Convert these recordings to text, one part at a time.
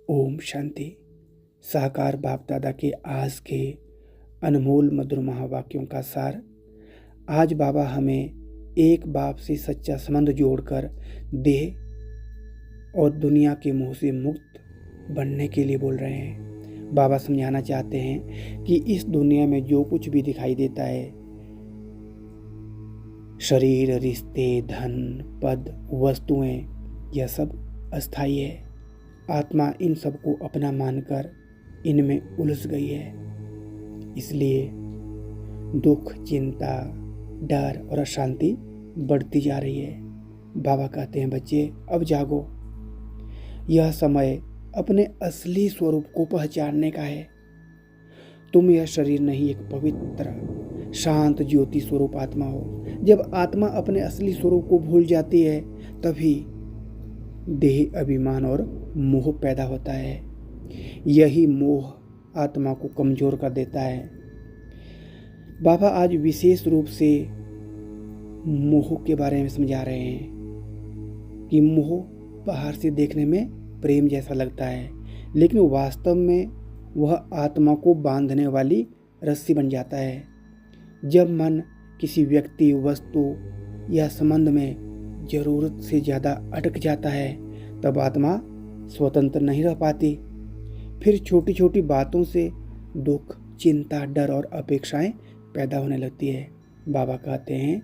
ओम शांति। साकार बाप दादा के आज के अनमोल मधुर महावाक्यों का सार। आज बाबा हमें एक बाप से सच्चा संबंध जोड़कर देह और दुनिया के मोह से मुक्त बनने के लिए बोल रहे हैं। बाबा समझाना चाहते हैं कि इस दुनिया में जो कुछ भी दिखाई देता है, शरीर, रिश्ते, धन, पद, वस्तुएं, यह सब अस्थायी है। आत्मा इन सबको अपना मानकर इनमें उलझ गई है। इसलिए दुख, चिंता, डर और अशांति बढ़ती जा रही है। बाबा कहते हैं, बच्चे अब जागो, यह समय अपने असली स्वरूप को पहचानने का है। तुम यह शरीर नहीं, एक पवित्र शांत ज्योति स्वरूप आत्मा हो। जब आत्मा अपने असली स्वरूप को भूल जाती है, तभी देह, अभिमान और मोह पैदा होता है। यही मोह आत्मा को कमजोर कर देता है। बाबा आज विशेष रूप से मोह के बारे में समझा रहे हैं कि मोह बाहर से देखने में प्रेम जैसा लगता है, लेकिन वास्तव में वह आत्मा को बांधने वाली रस्सी बन जाता है। जब मन किसी व्यक्ति, वस्तु या संबंध में जरूरत से ज़्यादा अटक जाता है, तब आत्मा स्वतंत्र नहीं रह पाती। फिर छोटी छोटी बातों से दुख, चिंता, डर और अपेक्षाएं पैदा होने लगती है। बाबा कहते हैं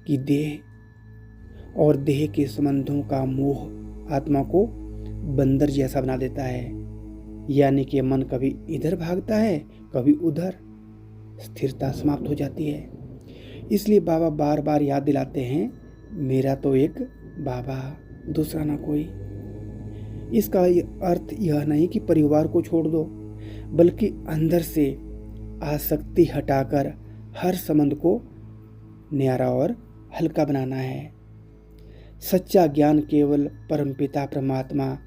कि देह और देह के संबंधों का मोह आत्मा को बंदर जैसा बना देता है। यानी कि मन कभी इधर भागता है, कभी उधर। स्थिरता समाप्त हो जाती है। इसलिए बाबा बार बार याद दिलाते हैं, मेरा तो एक बाबा, दूसरा ना कोई। इसका अर्थ यह नहीं कि परिवार को छोड़ दो, बल्कि अंदर से आसक्ति हटाकर हर संबंध को न्यारा और हल्का बनाना है। सच्चा ज्ञान केवल परमपिता परमात्मा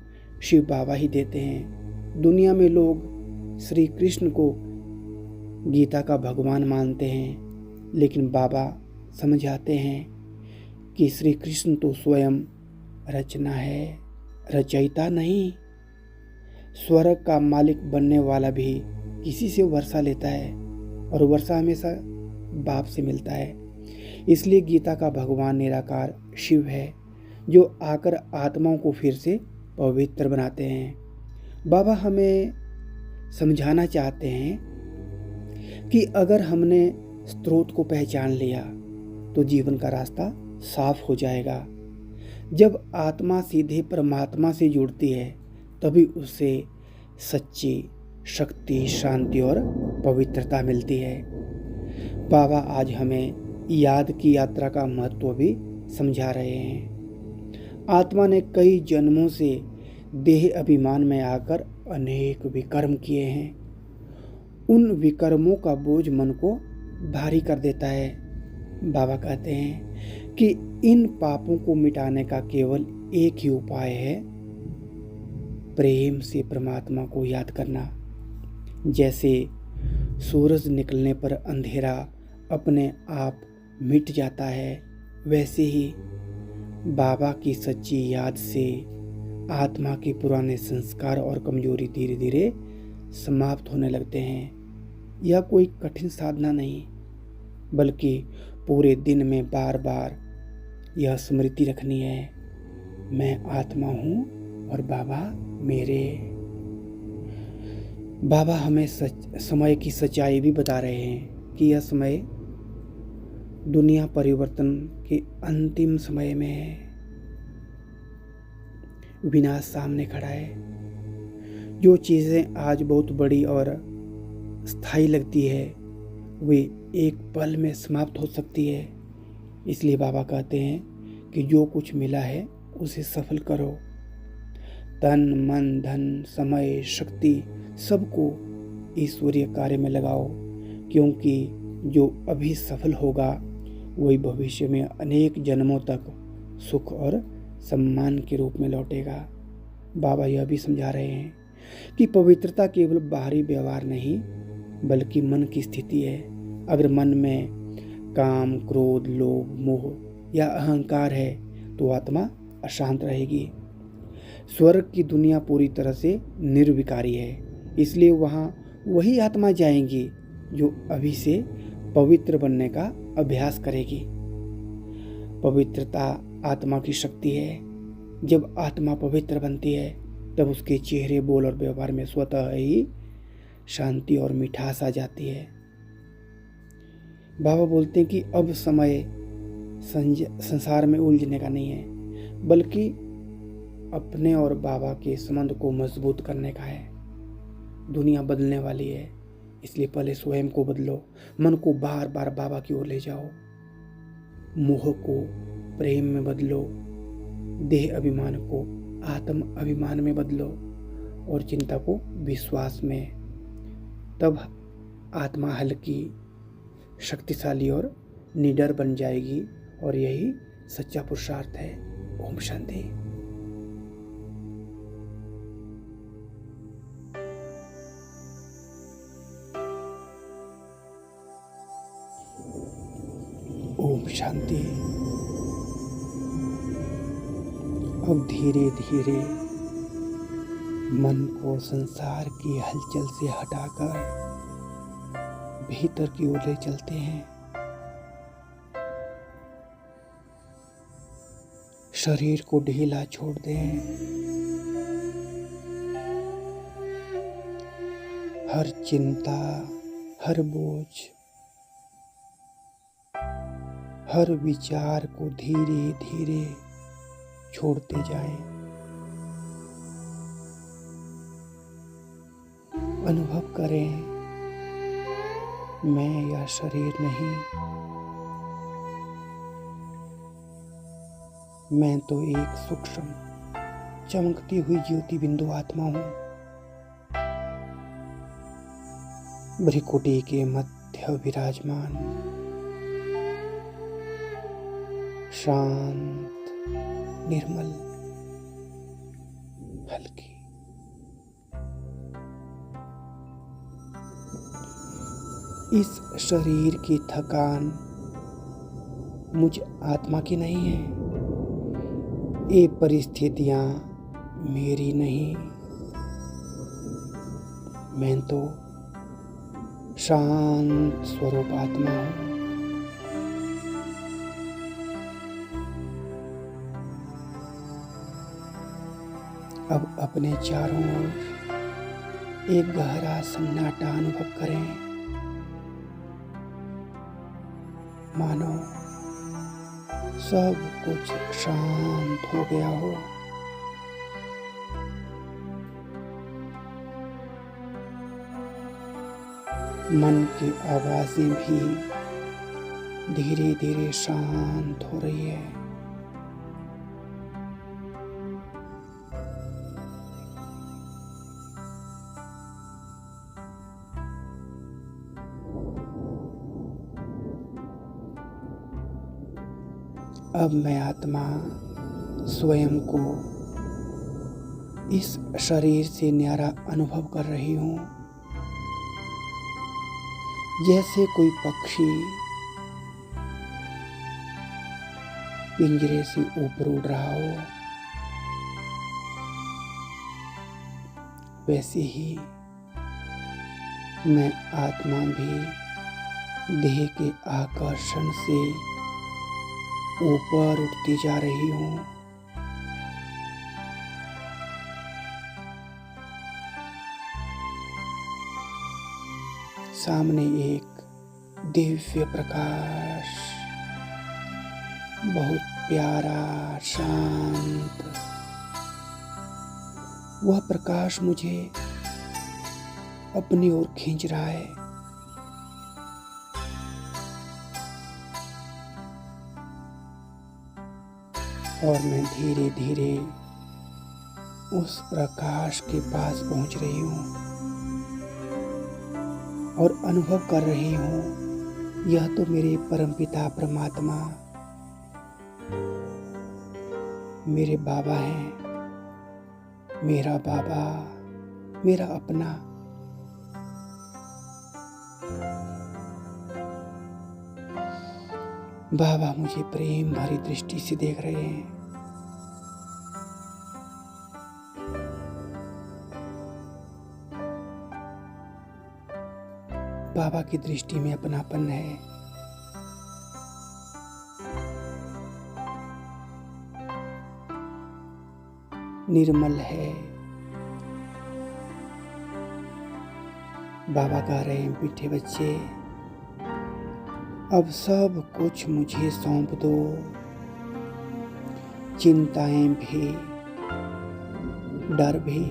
शिव बाबा ही देते हैं। दुनिया में लोग श्री कृष्ण को गीता का भगवान मानते हैं, लेकिन बाबा समझाते हैं कि श्री कृष्ण तो स्वयं रचना है, रचयिता नहीं। स्वर्ग का मालिक बनने वाला भी किसी से वर्षा लेता है, और वर्षा हमेशा बाप से मिलता है। इसलिए गीता का भगवान निराकार शिव है, जो आकर आत्माओं को फिर से पवित्र बनाते हैं। बाबा हमें समझाना चाहते हैं कि अगर हमने स्रोत को पहचान लिया तो जीवन का रास्ता साफ हो जाएगा। जब आत्मा सीधे परमात्मा से जुड़ती है, तभी उसे सच्ची शक्ति, शांति और पवित्रता मिलती है। बाबा आज हमें याद की यात्रा का महत्व भी समझा रहे हैं। आत्मा ने कई जन्मों से देह अभिमान में आकर अनेक विकर्म किए हैं। उन विकर्मों का बोझ मन को भारी कर देता है। बाबा कहते हैं कि इन पापों को मिटाने का केवल एक ही उपाय है, प्रेम से परमात्मा को याद करना। जैसे सूरज निकलने पर अंधेरा अपने आप मिट जाता है, वैसे ही बाबा की सच्ची याद से आत्मा के पुराने संस्कार और कमजोरी धीरे धीरे समाप्त होने लगते हैं। यह कोई कठिन साधना नहीं, बल्कि पूरे दिन में बार बार यह स्मृति रखनी है, मैं आत्मा हूँ और बाबा मेरे। बाबा हमें समय की सच्चाई भी बता रहे हैं कि यह समय दुनिया परिवर्तन के अंतिम समय में है। विनाश सामने खड़ा है। जो चीज़ें आज बहुत बड़ी और स्थायी लगती है, वे एक पल में समाप्त हो सकती है। इसलिए बाबा कहते हैं कि जो कुछ मिला है उसे सफल करो। तन, मन, धन, समय, शक्ति सबको ईश्वरीय कार्य में लगाओ, क्योंकि जो अभी सफल होगा वही भविष्य में अनेक जन्मों तक सुख और सम्मान के रूप में लौटेगा। बाबा यह भी समझा रहे हैं कि पवित्रता केवल बाहरी व्यवहार नहीं, बल्कि मन की स्थिति है। अगर मन में काम, क्रोध, लोभ, मोह या अहंकार है, तो आत्मा अशांत रहेगी। स्वर्ग की दुनिया पूरी तरह से निर्विकारी है, इसलिए वहाँ वही आत्मा जाएंगी जो अभी से पवित्र बनने का अभ्यास करेगी। पवित्रता आत्मा की शक्ति है। जब आत्मा पवित्र बनती है तब उसके चेहरे, बोल और व्यवहार में स्वतः ही शांति और मिठास आ जाती है। बाबा बोलते हैं कि अब समय संसार में उलझने का नहीं है, बल्कि अपने और बाबा के संबंध को मजबूत करने का है। दुनिया बदलने वाली है, इसलिए पहले स्वयं को बदलो। मन को बार बार बाबा की ओर ले जाओ। मोह को प्रेम में बदलो, देह अभिमान को आत्म अभिमान में बदलो और चिंता को विश्वास में। तब आत्मा हल्की, शक्तिशाली और निडर बन जाएगी और यही सच्चा पुरुषार्थ है। ओम शांति। ओम शांति। अब धीरे धीरे मन को संसार की हलचल से हटाकर भीतर की ओर ले चलते हैं। शरीर को ढीला छोड़ दें। हर चिंता, हर बोझ, हर विचार को धीरे धीरे छोड़ते जाएं। अनुभव करें, मैं यह शरीर नहीं, मैं तो एक सूक्ष्म चमकती हुई ज्योति बिंदु आत्मा हूँ। भ्रिकुटी के मध्य विराजमान, शांत, निर्मल, हल्की। इस शरीर की थकान मुझ आत्मा की नहीं है। ये परिस्थितियां मेरी नहीं। मैं तो शांत स्वरूप आत्मा हूँ। अब अपने चारों ओर एक गहरा सन्नाटा अनुभव करें, मानो सब कुछ शांत हो गया हो। मन की आवाजें भी धीरे धीरे शांत हो रही है। अब मैं आत्मा स्वयं को इस शरीर से न्यारा अनुभव कर रही हूँ। जैसे कोई पक्षी पिंजरे से ऊपर उड़ रहा हो, वैसे ही मैं आत्मा भी देह के आकर्षण से ऊपर उठती जा रही हूँ। सामने एक दिव्य प्रकाश, बहुत प्यारा, शांत। वह प्रकाश मुझे अपनी ओर खींच रहा है। और मैं धीरे धीरे उस प्रकाश के पास पहुंच रही हूँ और अनुभव कर रही हूँ, यह तो मेरे परमपिता परमात्मा, मेरे बाबा हैं। मेरा बाबा, मेरा अपना। बाबा मुझे प्रेम भरी दृष्टि से देख रहे हैं। बाबा की दृष्टि में अपनापन है। निर्मल है। बाबा कह रहे हैं, मीठे बच्चे, अब सब कुछ मुझे सौंप दो। चिंताएं भी, डर भी,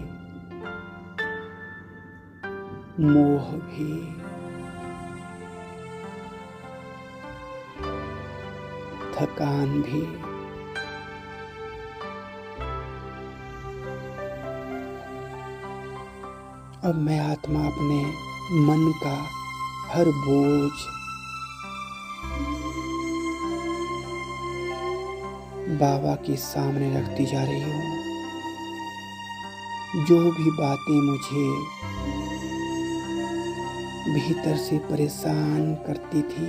मोह भी, थकान भी, अब मैं आत्मा अपने मन का हर बोझ बाबा के सामने रखती जा रही हूँ। जो भी बातें मुझे भीतर से परेशान करती थी,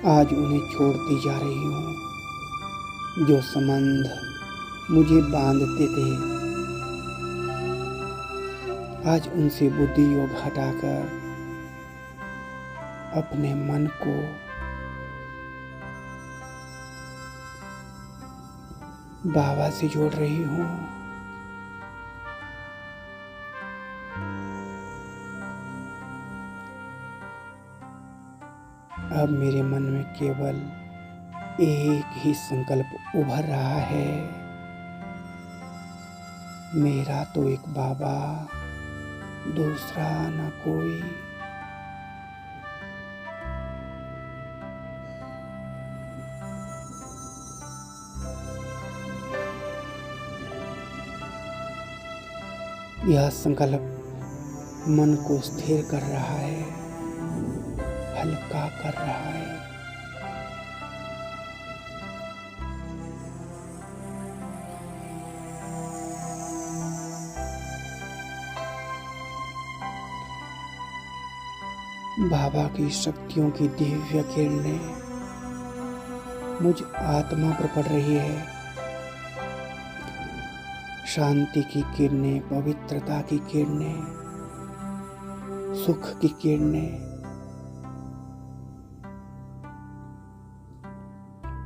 आज उन्हें छोड़ती जा रही हूँ। जो संबंध मुझे बांधते थे, आज उनसे बुद्धि योग हटाकर अपने मन को बाबा से जोड़ रही हूँ। अब मेरे मन में केवल एक ही संकल्प उभर रहा है, मेरा तो एक बाबा, दूसरा न कोई। यह संकल्प मन को स्थिर कर रहा है, हल्का कर रहा है। बाबा की शक्तियों की दिव्य किरणें मुझ आत्मा पर पड़ रही है। शांति की किरणें, पवित्रता की किरणें, सुख की किरणें,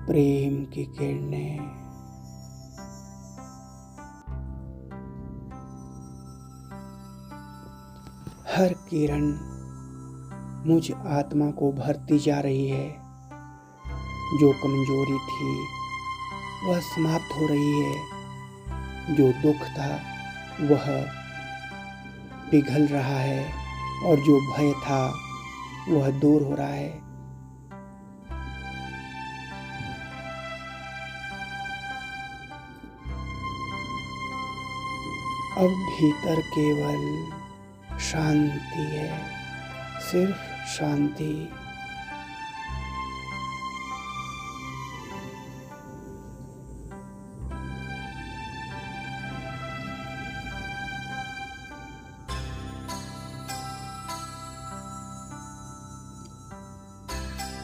प्रेम की किरणें, हर किरण मुझ आत्मा को भरती जा रही है। जो कमजोरी थी वह समाप्त हो रही है, जो दुख था वह पिघल रहा है और जो भय था वह दूर हो रहा है। अब भीतर केवल शांति है, सिर्फ शांति।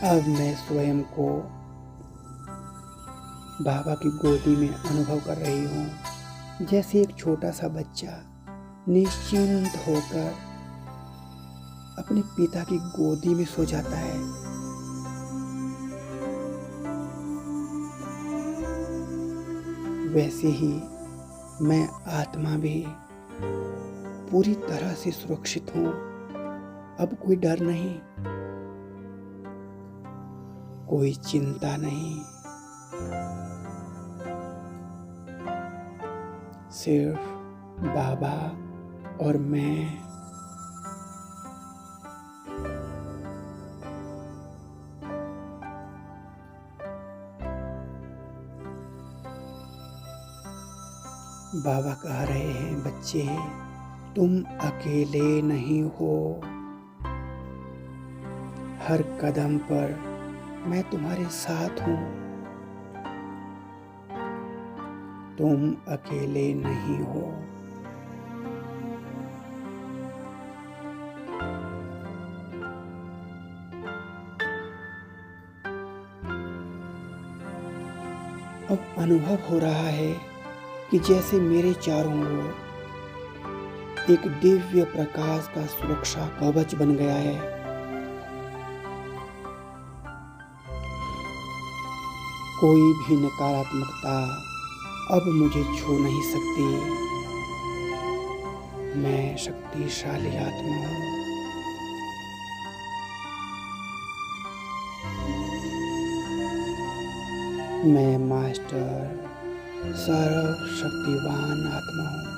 अब मैं स्वयं को बाबा की गोदी में अनुभव कर रही हूँ, जैसे एक छोटा सा बच्चा निश्चिंत होकर अपने पिता की गोदी में सो जाता है। वैसे ही मैं आत्मा भी पूरी तरह से सुरक्षित हूँ। अब कोई डर नहीं, कोई चिंता नहीं, सिर्फ बाबा और मैं। बाबा कह रहे हैं, बच्चे तुम अकेले नहीं हो। हर कदम पर मैं तुम्हारे साथ हूँ। तुम अकेले नहीं हो। अब अनुभव हो रहा है कि जैसे मेरे चारों ओर एक दिव्य प्रकाश का सुरक्षा कवच बन गया है। कोई भी नकारात्मकता अब मुझे छू नहीं सकती। मैं शक्तिशाली आत्मा हूँ। मैं मास्टर सर्वशक्तिवान आत्मा हूँ।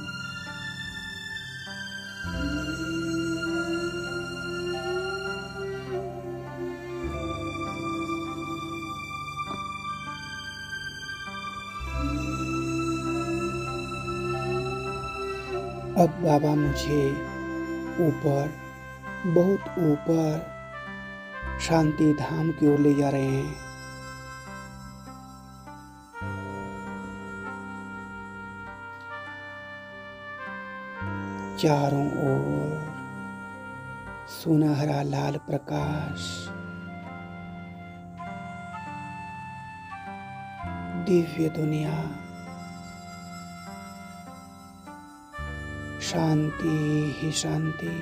अब बाबा मुझे ऊपर, बहुत ऊपर शांति धाम की ओर ले जा रहे हैं। चारों ओर सुनहरा लाल प्रकाश, दिव्य दुनिया, शांति ही शांति।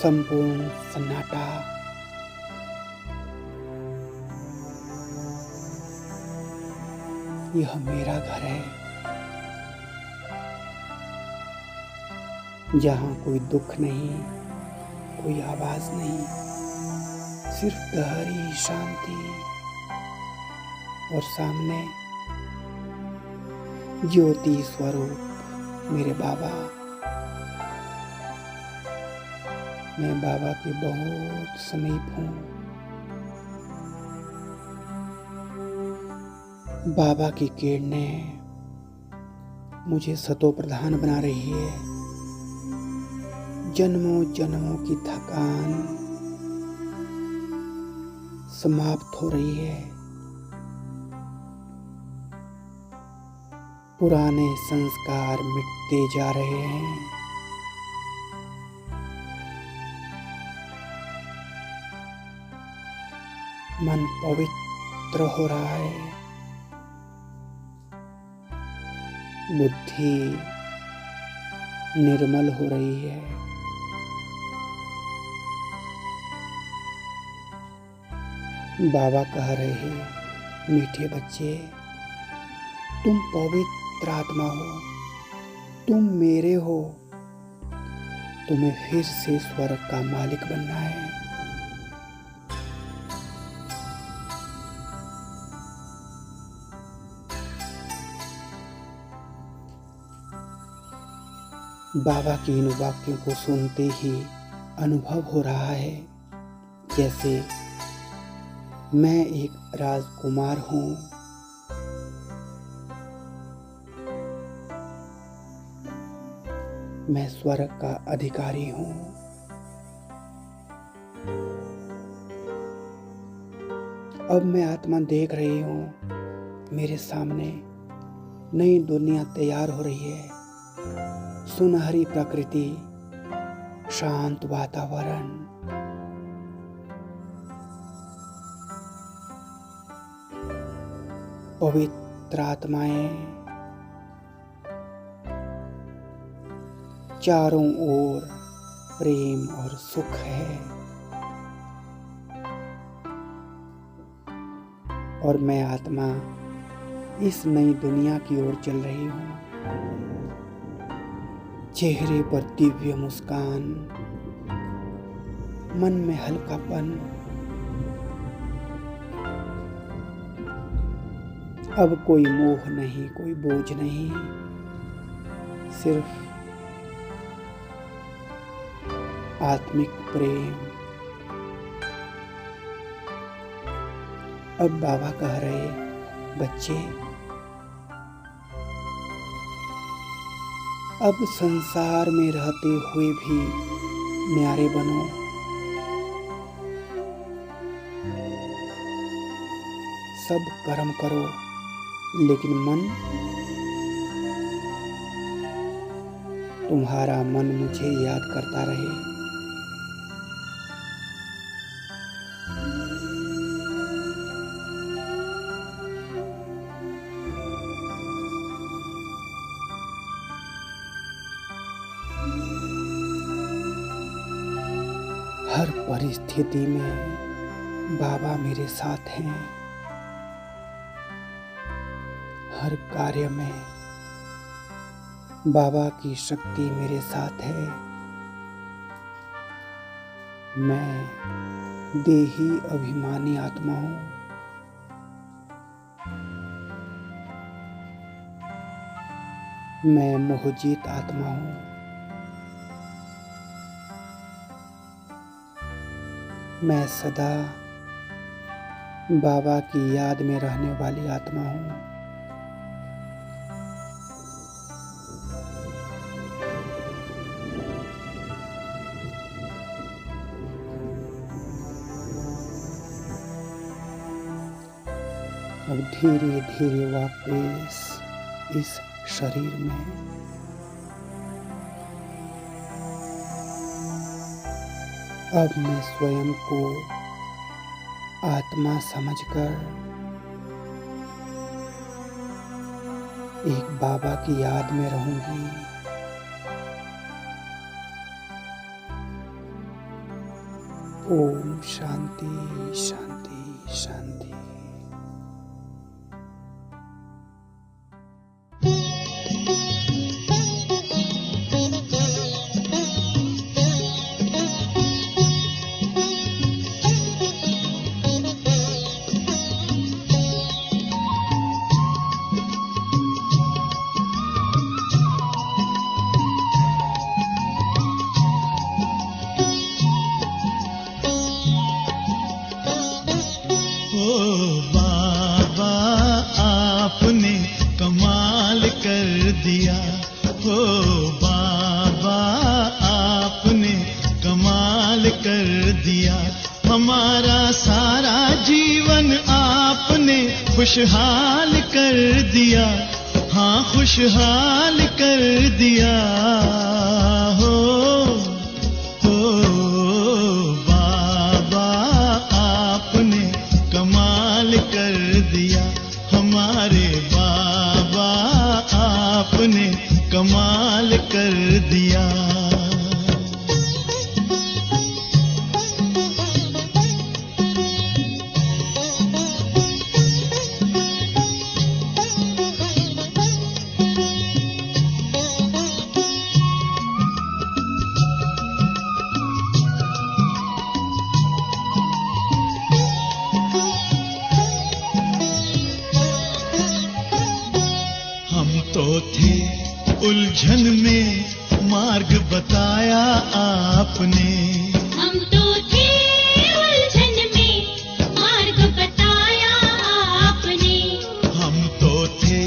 संपूर्ण सन्नाटा। यह मेरा घर है, जहाँ कोई दुख नहीं, कोई आवाज नहीं, सिर्फ गहरी शांति। और सामने ज्योति स्वरूप मेरे बाबा। मैं बाबा के बहुत समीप हूँ। बाबा की किरणें मुझे सतो प्रधान बना रही है। जन्मों जन्मों की थकान समाप्त हो रही है। पुराने संस्कार मिटते जा रहे हैं। मन पवित्र हो रहा है। बुद्धि निर्मल हो रही है। बाबा कह रहे हैं, मीठे बच्चे, तुम पवित्र आत्मा हो, तुम मेरे हो। तुम्हें फिर से स्वर्ग का मालिक बनना है। बाबा के इन वाक्यों को सुनते ही अनुभव हो रहा है जैसे मैं एक राजकुमार हूँ। मैं स्वर्ग का अधिकारी हूँ। अब मैं आत्मा देख रही हूँ, मेरे सामने नई दुनिया तैयार हो रही है। सुनहरी प्रकृति, शांत वातावरण, पवित्र आत्माएं, चारों ओर प्रेम और सुख है। और मैं आत्मा इस नई दुनिया की ओर चल रही हूँ। चेहरे पर दिव्य मुस्कान, मन में हल्कापन। अब कोई मोह नहीं, कोई बोझ नहीं, सिर्फ आत्मिक प्रेम। अब बाबा कह रहे, बच्चे, अब संसार में रहते हुए भी न्यारे बनो। सब कर्म करो, लेकिन मन, तुम्हारा मन मुझे याद करता रहे। हर परिस्थिति में बाबा मेरे साथ हैं। हर कार्य में बाबा की शक्ति मेरे साथ है। मैं देही अभिमानी आत्मा हूँ। मैं मोहजीत आत्मा हूँ। मैं सदा बाबा की याद में रहने वाली आत्मा हूँ। अब धीरे धीरे वापस इस शरीर में अब मैं स्वयं को आत्मा समझकर एक बाबा की याद में रहूंगी। ओम शांति शांति शांति। हमारा सारा जीवन आपने खुशहाल कर दिया। हाँ, खुशहाल कर दिया। हो बाबा आपने कमाल कर दिया। हमारे बाबा आपने कमाल कर दिया। तो थे उलझन में मार्ग बताया आपने। हम तो थे उलझन में मार्ग बताया आपने। हम तो थे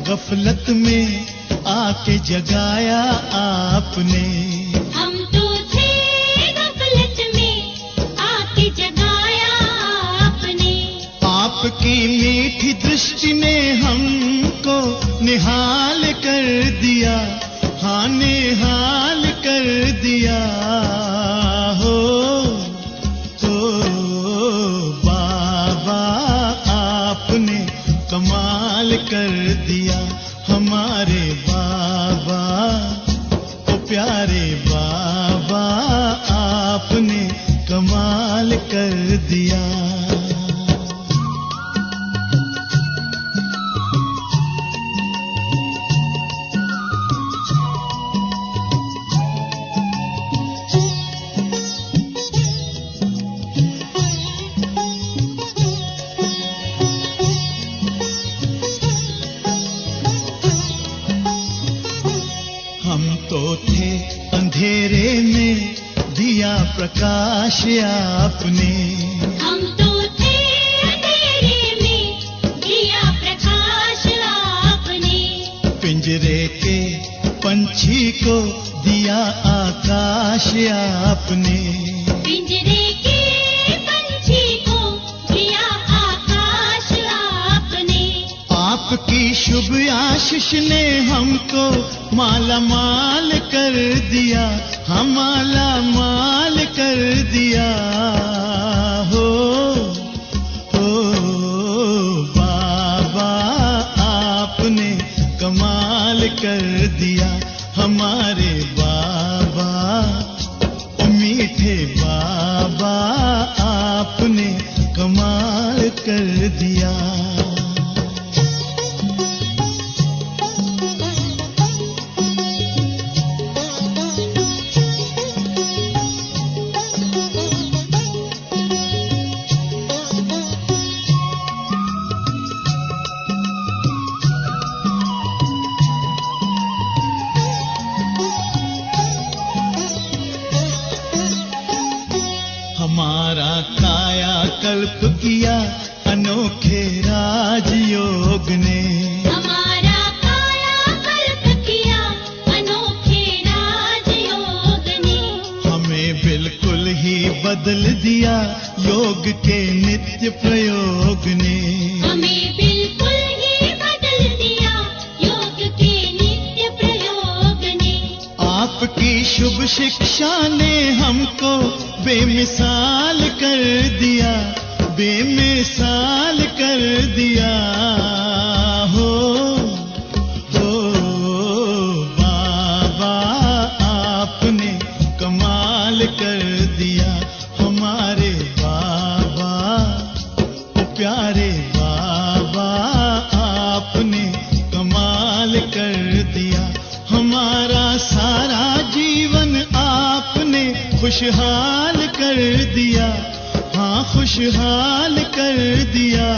गफलत में आके जगाया आपने। हम तो थे गफलत में आके जगाया आपने। आपकी मीठी दृष्टि ने हमको निहाल कर दिया। हाँ, निहाल कर दिया। हो बाबा आपने कमाल कर दिया। हमारे बाबा, ओ प्यारे बाबा आपने कमाल कर दिया। हम तो थे अंधेरे में दिया प्रकाश आपने। हम तो थे अंधेरे में दिया प्रकाश आपने। पिंजरे के पंछी को दिया आकाश आपने। पिंजरे के पंछी को दिया आकाश आपने। आपकी शुभ आशीष ने हमको माला माल कर दिया। हम माला माल कर दिया। हो बाबा आपने कमाल कर दिया। हमारे बाबा, मीठे बाबा बदल दिया योग के नित्य प्रयोग ने। हमें बिल्कुल ही बदल दिया योग के नित्य प्रयोग ने। आपकी शुभ शिक्षा ने हमको बेमिसाल कर दिया, बेमिसाल कर दिया। हो बाबा आपने कमाल कर दिया, हमारे बाबा ओ प्यारे बाबा आपने कमाल कर दिया। हमारा सारा जीवन आपने खुशहाल कर दिया, हाँ खुशहाल कर दिया।